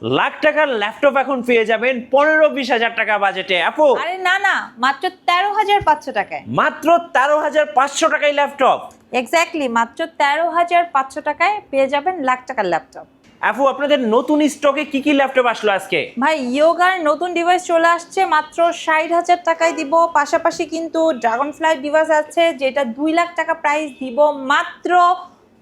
লাখ টাকার ল্যাপটপ এখন পেয়ে যাবেন 15-20 হাজার টাকা বাজেটে। আপু আরে না না, মাত্র 13,500 টাকায়। মাত্র 13,500 টাকায় ল্যাপটপ। এক্স্যাক্টলি মাত্র 13,500 টাকায় পেয়ে যাবেন লাখ টাকার ল্যাপটপ। আপু আপনাদের নতুন স্টকে কি কি ল্যাপটপ আসলো আজকে? ভাই ইয়োগার নতুন ডিভাইস চলে আসছে, মাত্র 60,000 টাকায় দিব। পাশাপাশি কিন্তু ড্রাগন ফ্লাই ডিভাইস আছে যেটা 2 লাখ টাকা প্রাইস দিব মাত্র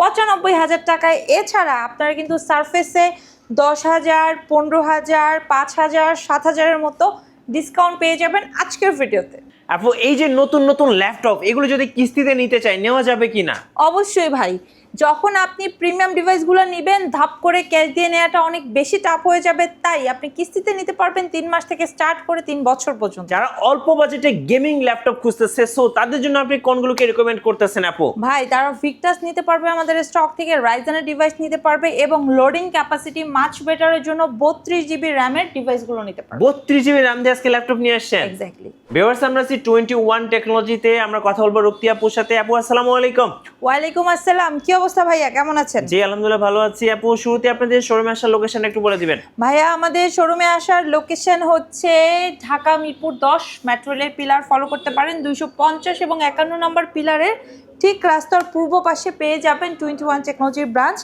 95,000 টাকায়। এছাড়া আপনারা কিন্তু সারফেসে 10,000, 15,000, 5,000, 7,000-এর মতো ডিসকাউন্ট পেয়ে যাবেন আজকের ভিডিওতে। আপু এই যে নতুন নতুন ল্যাপটপ, এগুলো যদি কিস্তিতে নিতে চাই নেওয়া যাবে কিনা? অবশ্যই ভাই, যখন আপনি প্রিমিয়াম ডিভাইসগুলো নেবেন ধাপ করে ক্যাশ দিয়ে নেওয়াটা অনেক বেশি টাফ হয়ে যাবে, তাই আপনি কিস্তিতে নিতে পারবেন 3 মাস থেকে স্টার্ট করে 3 বছর পর্যন্ত। যারা অল্প বাজেটে গেমিং ল্যাপটপ খুঁজতেছে, সো তাদের জন্য আপনি কোনগুলোকে রেকমেন্ড করতেছেন আপু? ভাই তারা ভিক্টাস নিতে পারবে আমাদের স্টক থেকে, রাইজেনের ডিভাইস নিতে পারবে এবং লোডিং ক্যাপাসিটি মাচ বেটারের জন্য 32 জিবি র্যামের ডিভাইসগুলো নিতে পারবে। 32 জিবি র্যাম দিয়ে আজকে ল্যাপটপ নিয়ে আসছেন। এক্স্যাক্টলি। ভিউয়ার্স, আমরা আছি 21 টেকনোলজিতে। আমরা কথা বলবো রুক্তি আপুর সাথে। আপু আসসালামু আলাইকুম। ওয়ালাইকুম আসসালাম, কি অবস্থা ভাইয়া, কেমন আছেন? জি আলহামদুলিল্লাহ ভালো আছি। আপু শুরুতে আপনাদের শোরুমে আসার লোকেশন একটু বলে দিবেন। ভাইয়া আমাদের শোরুমে আসার লোকেশন হচ্ছে ঢাকা মিরপুর 10 মেট্রো রেলের পিলার ফলো করতে পারেন 250 এবং 51 নম্বর পিলারের ঠিক রাস্তার পূর্ব পাশে পেয়ে যাবেন 21 টেকনোলজির ব্রাঞ্চ,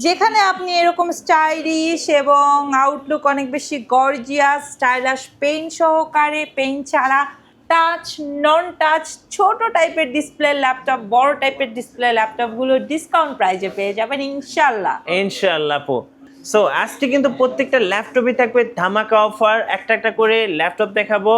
যেখানে আপনি এরকম স্টাইলিশ এবং আউটলুক অনেক বেশি গর্জিয়াস স্টাইলাশ পেইন্ট সহকারে, পেইন্ট ছাড়া, টাচ, নন টাচ, ছোট টাইপের ডিসপ্লে ল্যাপটপ, বড় টাইপের ডিসপ্লে ল্যাপটপগুলো ডিসকাউন্ট প্রাইসে পেয়ে যাবেন ইনশাল্লাহ। ইনশাআল্লাহ আপু। সো আজকে কিন্তু প্রত্যেকটা ল্যাপটপে থাকবে ধামাকা অফার। একটা একটা করে ল্যাপটপ দেখাবো,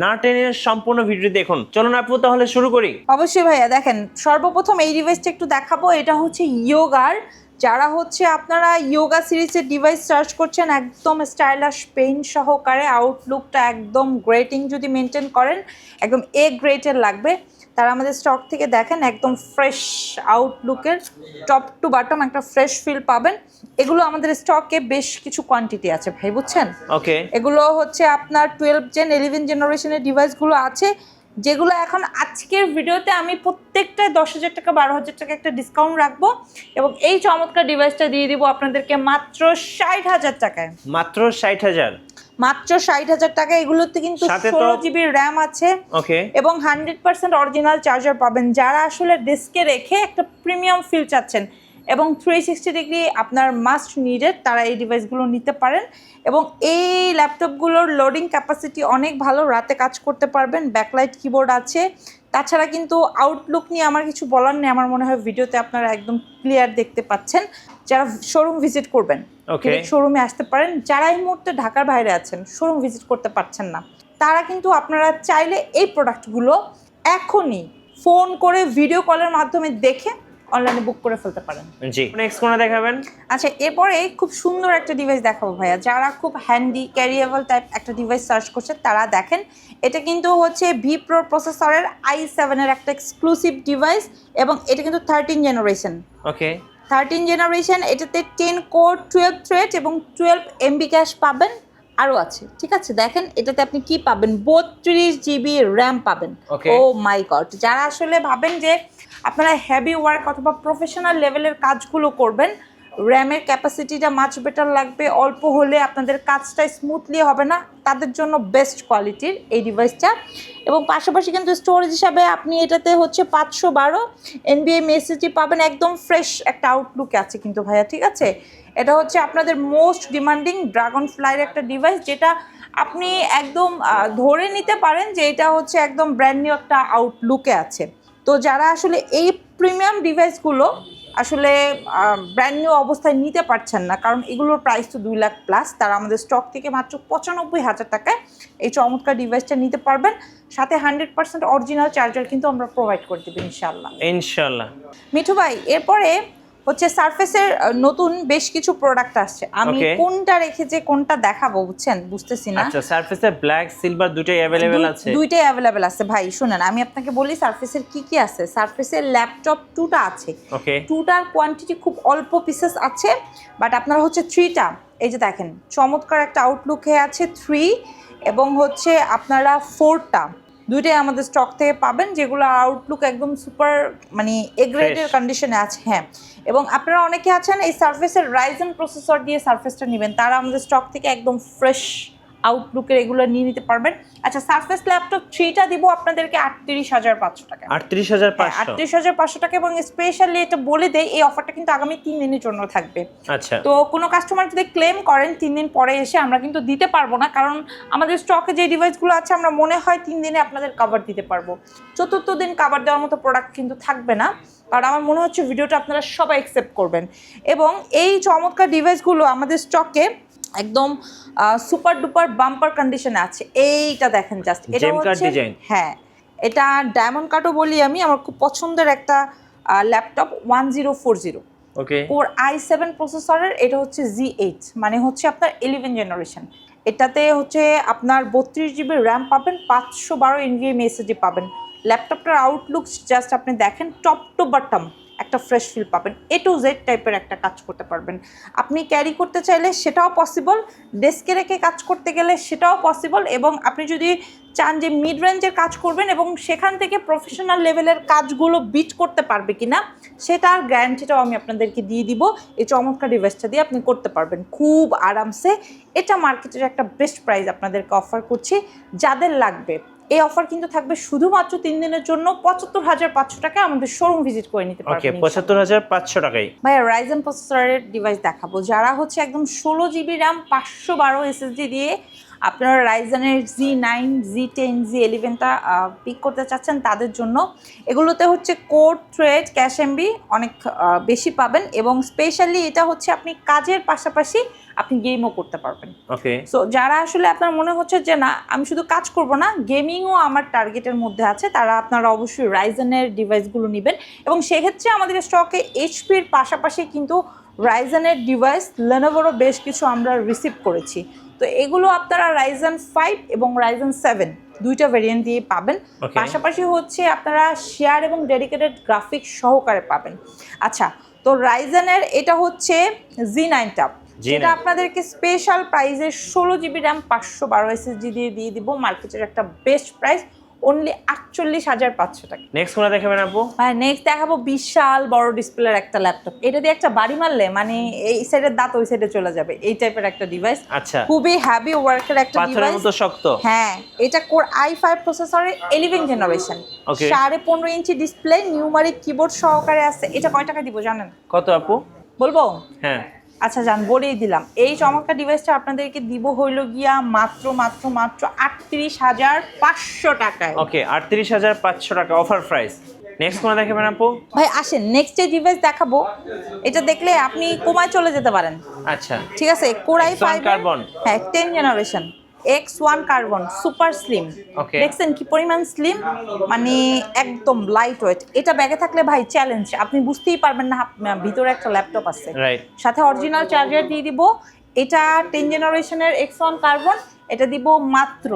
না টেনে সম্পূর্ণ ভিডিও দেখুন। চলুন আপু তাহলে শুরু করি। অবশ্যই ভাইয়া, দেখেন সর্বপ্রথম এই ডিভাইসটা একটু দেখাবো। এটা হচ্ছে ইয়োগার। যারা হচ্ছে আপনারা ইয়োগা সিরিজের ডিভাইস সার্চ করছেন, একদম স্টাইলাশ পেইন্ট সহকারে, আউটলুকটা একদম গ্রেটিং যদি মেনটেন করেন, একদম এ গ্রেটের লাগবে, তারা আমাদের স্টক থেকে দেখেন একদম ফ্রেশ আউটলুকের টপ টু বটম একটা ফ্রেশ ফিল পাবেন। এগুলো আমাদের স্টকে বেশ কিছু কোয়ান্টিটি আছে ভাই, বুঝছেন? ওকে। এগুলো হচ্ছে আপনার 12 জেন 11 জেনারেশনের ডিভাইসগুলো আছে, যেগুলো এখন আজকের ভিডিওতে আমি প্রত্যেকটা 10,000 টাকা 12,000 টাকা একটা ডিসকাউন্ট রাখবো এবং এই চমৎকার ডিভাইসটা দিয়ে দিব আপনাদেরকে মাত্র 60,000 টাকায়। মাত্র 60,000? মাত্র 60,000 টাকা। এগুলোতে কিন্তু 16 জিবি র্যাম আছে ওকে। এবং 100% অরিজিনাল চার্জার পাবেন। যারা আসলে ডেস্কে রেখে একটা প্রিমিয়াম ফিল চাচ্ছেন এবং 360 ডিগ্রি আপনার মাস্ট নিডেড, তারা এই ডিভাইসগুলো নিতে পারেন। এবং এই ল্যাপটপগুলোর লোডিং ক্যাপাসিটি অনেক ভালো, রাতে কাজ করতে পারবেন, ব্যাকলাইট কিবোর্ড আছে। তাছাড়া কিন্তু আউটলুক নিয়ে আমার কিছু বলার নেই, আমার মনে হয় ভিডিওতে আপনারা একদম ক্লিয়ার দেখতে পাচ্ছেন। যারা শোরুম ভিজিট করবেন শোরুমে আসতে পারেন। যারা এই মুহূর্তে ঢাকার বাইরে আছেন, শোরুম ভিজিট করতে পারছেন না, তারা কিন্তু আপনারা চাইলে এই প্রোডাক্টগুলো এখনই ফোন করে ভিডিও কলের মাধ্যমে দেখে অনলাইনে বুক করে ফেলতে পারেন। জি, নেক্সট কোনটা দেখাবেন? আচ্ছা, এরপরে খুব সুন্দর একটা ডিভাইস দেখাবো ভাইয়া। যারা খুব হ্যান্ডি ক্যারিয়েবল টাইপ একটা ডিভাইস সার্চ করছে, তারা দেখেন এটা কিন্তু হচ্ছে ভি প্রো প্রসেসরের i7-এর একটা এক্সক্লুসিভ ডিভাইস এবং এটা কিন্তু 13 জেনারেশন। ওকে। 13 জেনারেশন, এটাতে 10 কোর 12 থ্রেড এবং 12 এমবি ক্যাশ পাবেন, আরও আছে। ঠিক আছে, দেখেন এটাতে আপনি কি পাবেন, 32 জিবি র্যাম পাবেন। ও মাই গড, যারা আসলে ভাবেন যে আপনারা হেভি ওয়ার্ক অথবা প্রফেশনাল লেভেলের কাজগুলো করবেন, র্যামের ক্যাপাসিটিটা মাচ বেটার লাগবে, অল্প হলে আপনাদের কাজটা স্মুথলি হবে না, তাদের জন্য বেস্ট কোয়ালিটির এই ডিভাইসটা। এবং পাশাপাশি কিন্তু স্টোরেজ হিসাবে আপনি এটাতে হচ্ছে 512 NVMe SSD পাবেন, একদম ফ্রেশ একটা আউটলুক আছে কিন্তু ভাইয়া। ঠিক আছে, এটা হচ্ছে আপনাদের মোস্ট ডিমান্ডিং ড্রাগন ফ্লাইয়ের একটা ডিভাইস, যেটা আপনি একদম ধরে নিতে পারেন যে এটা হচ্ছে একদম ব্র্যান্ড নিউ একটা আউটলুকে আছে। তো যারা আসলে এই প্রিমিয়াম ডিভাইসগুলো আসলে ব্র্যান্ড নিউ অবস্থায় নিতে পারছেন না, কারণ এগুলোর প্রাইস তো 2 লাখ প্লাস, তারা আমাদের স্টক থেকে মাত্র 95,000 টাকায় এই চমৎকার ডিভাইসটা নিতে পারবেন। সাথে 100% অরিজিনাল চার্জার কিন্তু আমরা প্রোভাইড করে দেবো ইনশাল্লাহ। ইনশাআল্লাহ। মিঠু ভাই, এরপরে হচ্ছে সারফেসের নতুন বেশ কিছু প্রোডাক্ট আসছে, আমি কোনটা রেখে যে কোনটা দেখাবো বুঝতেছি না। আচ্ছা, সারফেসের ব্ল্যাক সিলভার দুটোই अवेलेबल আছে? দুইটাই अवेलेबल আছে ভাই। শুনেন আমি আপনাকে বলি সারফেসের কি কি আছে। সারফেসের ল্যাপটপ 2টা আছে। ওকে। 2টার কোয়ান্টিটি খুব অল্প পিসেস আছে, বাট আপনারা হচ্ছে 3টা, এই যে দেখেন চমৎকার একটা আউটলুকে আছে 3, এবং হচ্ছে আপনারা 4টা দুইটাই আমাদের স্টক থেকে পাবেন, যেগুলো আউটলুক একদম সুপার মানে এ গ্রেডের কন্ডিশনে আছে। হ্যাঁ, এবং আপনারা অনেকে আছেন এই সারফেসের রাইজেন প্রসেসর দিয়ে সারফেসটা নেবেন, তারা আমাদের স্টক থেকে একদম ফ্রেশ আউটলুকের এগুলো নিয়ে নিতে পারবেন। আচ্ছা, সারফেস ল্যাপটপ 3টা দিব আপনাদেরকে 38,500 টাকা। 38,500 38,500 টাকা। এবং স্পেশালি এটা বলে দেয়, এই অফারটা কিন্তু আগামী 3 দিনের জন্য থাকবে। আচ্ছা, তো কোনো কাস্টমার যদি ক্লেম করেন 3 দিন পরে এসে, আমরা কিন্তু দিতে পারবো না, কারণ আমাদের স্টকে যে ডিভাইসগুলো আছে আমরা মনে হয় 3 দিনে আপনাদের কভার দিতে পারবো। চতুর্থ দিন কভার দেওয়ার মতো প্রোডাক্ট কিন্তু থাকবে না, কারণ আমার মনে হচ্ছে ভিডিওটা আপনারা সবাই অ্যাকসেপ্ট করবেন। এবং এই চমৎকার ডিভাইসগুলো আমাদের স্টকে একদম সুপার ডুপার বাম্পার কন্ডিশনে আছে। এইটা দেখেন জাস্ট, এটা হচ্ছে হ্যাঁ, এটা ডায়মন্ড কাটও বলি আমি, আমার খুব পছন্দের একটা ল্যাপটপ 1040। ওকে, কোর i7 প্রসেসরের, এটা হচ্ছে Z8, মানে হচ্ছে আপনার 11 জেনারেশন। এটাতে হচ্ছে আপনার 32 জিবি র্যাম পাবেন, 512 NVMe SSD পাবেন। ল্যাপটপটার আউটলুক জাস্ট আপনি দেখেন, টপ টু বটম একটা ফ্রেশ ফিল পাবেন, A to Z টাইপের একটা কাজ করতে পারবেন। আপনি ক্যারি করতে চাইলে সেটাও পসিবল, ডেস্কে রেখে কাজ করতে গেলে সেটাও পসিবল, এবং আপনি যদি চান যে মিড রেঞ্জের কাজ করবেন এবং সেখান থেকে প্রফেশনাল লেভেলের কাজগুলো বিট করতে পারবে কিনা সেটার গ্যারান্টিটাও আমি আপনাদেরকে দিয়ে দিব। এই চমৎকার ডিভাইসটা দিয়ে আপনি করতে পারবেন খুব আরামসে। এটা মার্কেটের একটা বেস্ট প্রাইস আপনাদেরকে অফার করছি। যাদের লাগবে, এই অফার কিন্তু থাকবে শুধুমাত্র 3 দিনের জন্য 75,500 টাকায়। আমাদের শোরুম ভিজিট করে নিতে পারবেন। ওকে, 75,500 টাকায় ভাইয়া রাইজেন প্রসেসরের ডিভাইস দেখাবো, যারা হচ্ছে একদম 16 জিবি র্যাম 512 SSD দিয়ে আপনারা রাইজেনের Z9, Z10, Z11টা পিক করতে চাচ্ছেন তাদের জন্য। এগুলোতে হচ্ছে কোর, থ্রেড, ক্যাশ এমবি অনেক বেশি পাবেন, এবং স্পেশালি এটা হচ্ছে আপনি কাজের পাশাপাশি আপনি গেমও করতে পারবেন। ওকে, সো যারা আসলে আপনার মনে হচ্ছে যে না আমি শুধু কাজ করব না, গেমিংও আমার টার্গেটের মধ্যে আছে, তারা আপনারা অবশ্যই রাইজেনের ডিভাইসগুলো নেবেন। এবং সেক্ষেত্রে আমাদের স্টকে এইচপির পাশাপাশি কিন্তু রাইজেনের ডিভাইস লেনোভোরও বেশ কিছু আমরা রিসিভ করেছি। তো এগুলো আপনারা রাইজেন 5 এবং রাইজেন 7 দুইটা ভেরিয়েন্ট দিয়ে পাবেন। পাশাপাশি হচ্ছে আপনারা শেয়ার এবং ডেডিকেটেড গ্রাফিক্স সহকারে পাবেন। আচ্ছা, তো রাইজেনের এটা হচ্ছে Z9টা, যেটা আপনাদেরকে স্পেশাল প্রাইসে 16 জিবি র্যাম 512 SSD দিয়ে দিব। মার্কেটের একটা বেস্ট প্রাইস, অনলি 48,500 টাকা। নেক্সট কোনটা দেখাবেন আপু? ভাই নেক্সট দেখাবো বিশাল বড় ডিসপ্লের একটা ল্যাপটপ। এটা দিয়ে একটা বাড়ি মারলে মানে এই সাইডের দাঁত ওই সাইডে চলে যাবে, এই টাইপের একটা ডিভাইস। আচ্ছা, খুবই হেভি ওয়ার্কের একটা ডিভাইস, পাথরের মতো শক্ত। হ্যাঁ, এটা কোর i5 প্রসেসরের 11 generation, 15.5 inch display, numeric keyboard সহকারে আছে। এটা কয় টাকা দিব জানেন? কত আপু? বলবো? হ্যাঁ, আচ্ছা যান বলেই দিলাম। এই চমৎকার ডিভাইসটা আপনাদেরকে দিব হইল গিয়া মাত্র 38,500 টাকায়। ওকে, 38,500 টাকা অফার প্রাইস। নেক্সট কোন দেখাবেন আপু? ভাই আসেন নেক্সট যে ডিভাইস দেখাবো, এটা দেখলে আপনি কোমায় চলে যেতে পারেন। আচ্ছা, ঠিক আছে, কোর i5 কার্বন, হ্যাঁ 10 generation X1 carbon super slim. দেখছেন কি পরিমাণ স্লিম, মানে একদম লাইট ওয়েট। এটা ব্যাগে থাকলে ভাই চ্যালেঞ্জ, আপনি বুঝতেই পারবেন না ভিতরে একটা ল্যাপটপ আছে। সাথে অরিজিনাল চার্জার দিয়ে দিব। এটা 10 জেনারেশনের X1 কার্বন, এটা দিব মাত্র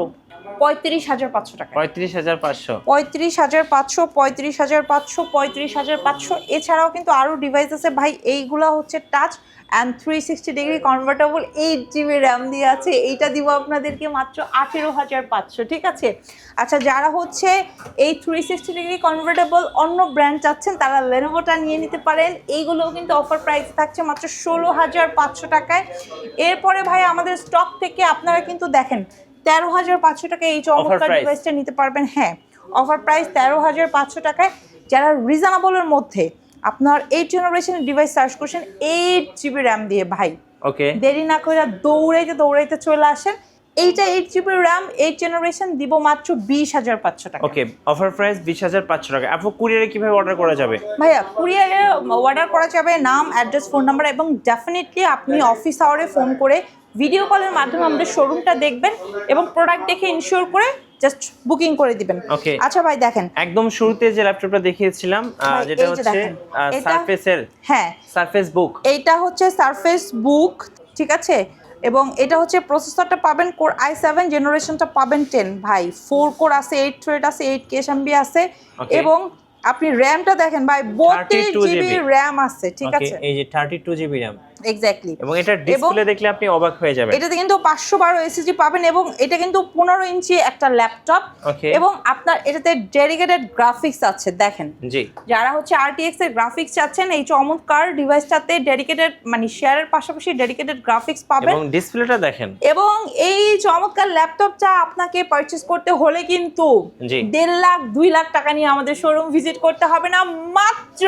35,500 টাকা। 35,500, 35,500, 35,500, 35,500। এছাড়াও কিন্তু আরও ডিভাইস আছে ভাই, এইগুলা হচ্ছে touch and 360 degree convertible 8 GB RAM দিয়ে আছে। এইটা দিব আপনাদেরকে মাত্র 18,500। ঠিক আছে, আচ্ছা যারা হচ্ছে এই 360 ডিগ্রি কনভার্টেবল অন্য ব্র্যান্ড চাচ্ছেন তারা লেনোভোটা নিয়ে নিতে পারেন। এইগুলোও কিন্তু অফার প্রাইস থাকছে মাত্র 16,500 টাকায়। এরপরে ভাই আমাদের স্টক থেকে আপনারা কিন্তু দেখেন 13,500 টাকায় এই চমৎকার ডিভাইসটা নিতে পারবেন। হ্যাঁ, অফার প্রাইস 13,500 টাকায়। যারা রিজনেবলের মধ্যে আপনার 8 জেনারেশনের ডিভাইস সার্চ করছেন 8 জিবি র্যাম দিয়ে, ভাই ওকে দেরি না করে দৌড়াইতে চলে আসেন। এইটা 8 জিবি র্যাম 8 জেনারেশন দিব মাত্র 20,500 টাকা। ওকে, অফার প্রাইস 20,500 টাকা। আপু কুরিয়ারে কিভাবে অর্ডার করা যাবে? ভাইয়া কুরিয়ারে অর্ডার করা যাবে নাম, অ্যাড্রেস, ফোন নাম্বার, এবং ডেফিনেটলি আপনি অফিস আওয়ারে ফোন করে ভিডিও কলের মাধ্যমে আমাদের শোরুমটা দেখবেন এবং প্রোডাক্ট দেখে ইনশিওর করে জাস্ট বুকিং করে দিবেন। ওকে, আচ্ছা ভাই দেখেন একদম শুরুতে যে ল্যাপটপটা দেখিয়েছিলাম যেটা হচ্ছে সারফেসের, হ্যাঁ সারফেস বুক, এইটা হচ্ছে সারফেস বুক। ঠিক আছে, এবং এটা হচ্ছে প্রসেসরটা পাবেন কোর i7, জেনারেশনটা পাবেন 10। ভাই 4 কোর আছে, 8 থ্রেড আছে, 8 ক্যাশ এমবি আছে, এবং আপনি র্যামটা দেখেন ভাই 32 জিবি র্যাম আছে। ঠিক আছে, এই যে 32 জিবি র্যাম এক্স্যাক্টলি। এবং এটা ডিসপ্লে দেখলে আপনি অবাক হয়ে যাবেন। এটাতে কিন্তু 512 এসএসডি পাবেন এবং এটা কিন্তু 15 ইঞ্চি একটা ল্যাপটপ এবং আপনার এটাতে ডেডিকেটেড গ্রাফিক্স আছে দেখেন। জি, যারা হচ্ছে আরটিএক্স এর গ্রাফিক্স চাচ্ছেন এই চমৎকার ডিভাইসটাতে ডেডিকেটেড মানে শেয়ারের পাশাপাশি ডেডিকেটেড গ্রাফিক্স পাবেন এবং ডিসপ্লেটা দেখেন। এবং এই চমৎকার ল্যাপটপটা আপনাকে পারচেজ করতে হলে কিন্তু 1.5 লাখ 2 লাখ টাকা নিয়ে আমাদের শোরুম ভিজিট করতে হবে না, মাত্র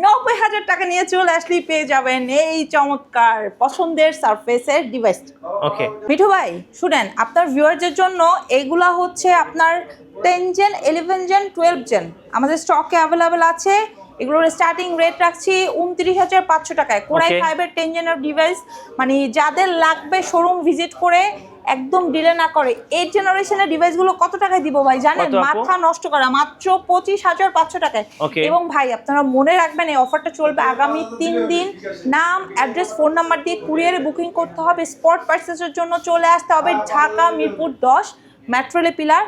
90,000 টাকা নিয়ে চলে আসলেই পেয়ে যাবেন এই চমৎকার পছন্দের সারফেসের ডিভাইস। ওকে মিঠু ভাই শুনেন, আপনার ভিউয়ারদের জন্য এইগুলা হচ্ছে আপনার 10 জেন 11 জেন 12 জেন আমাদের স্টকে অ্যাভেলেবেল আছে। এগুলোর স্টার্টিং রেট রাখছি 29,500 টাকায়। কোরাই 5 এর 10 জেনের ডিভাইস মানে যাদের লাগবে শোরুম ভিজিট করে একদম ডিলে না করে 8 জেনারেশনের ডিভাইসগুলো কত টাকায় দিব ভাই জানেন? মাথা নষ্ট করা, মাত্র 25,500 টাকায়। এবং ভাই আপনারা মনে রাখবেন এই অফারটা চলবে আগামী 3 দিন। নাম, অ্যাড্রেস, ফোন নাম্বার দিয়ে কুরিয়ারে বুকিং করতে হবে। স্পট পারচেজের জন্য চলে আসতে হবে Dhaka Mirpur 10 metro rail pillar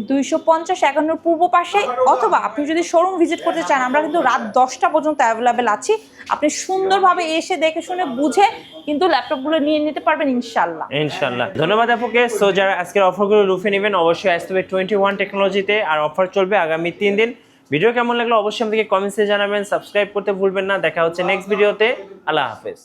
250-51 পূর্ব পাশে, অথবা আপনি যদি শোরুম ভিজিট করতে চান আমরা কিন্তু রাত 10টা পর্যন্ত অ্যাভেলেবেল আছি। আপনি সুন্দরভাবে এসে দেখে শুনে বুঝে কিন্তু ল্যাপটপগুলো নিয়ে নিতে পারবেন ইনশাল্লাহ। ইনশাল্লাহ। ধন্যবাদ আপুকে। সো যারা আজকের অফারগুলো লুফে নেবেন অবশ্যই আসতে হবে 21 টেকনোলজিতে, আর অফার চলবে আগামী 3 দিন। ভিডিও কেমন লাগলো অবশ্যই আমাদেরকে কমেন্টসে জানাবেন, সাবস্ক্রাইব করতে ভুলবেন না। দেখা হচ্ছে নেক্সট ভিডিওতে। আল্লাহ হাফেজ।